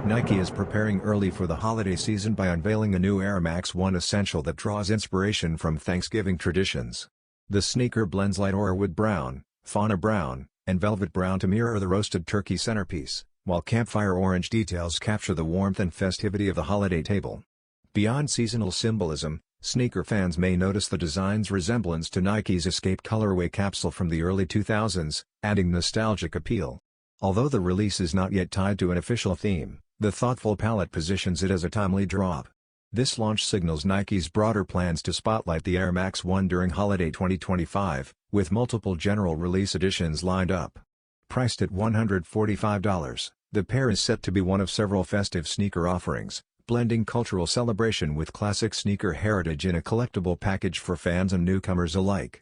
Nike is preparing early for the holiday season by unveiling a new Air Max 1 essential that draws inspiration from Thanksgiving traditions. The sneaker blends light Orewood brown, Fauna Brown, and velvet brown to mirror the roasted turkey centerpiece, while Campfire Orange details capture the warmth and festivity of the holiday table. Beyond seasonal symbolism, sneaker fans may notice the design's resemblance to Nike's Escape colorway capsule from the early 2000s, adding nostalgic appeal. Although the release is not yet tied to an official theme, the thoughtful palette positions it as a timely drop. This launch signals Nike's broader plans to spotlight the Air Max 1 during holiday 2025, with multiple general release editions lined up. Priced at $145, the pair is set to be one of several festive sneaker offerings, blending cultural celebration with classic sneaker heritage in a collectible package for fans and newcomers alike.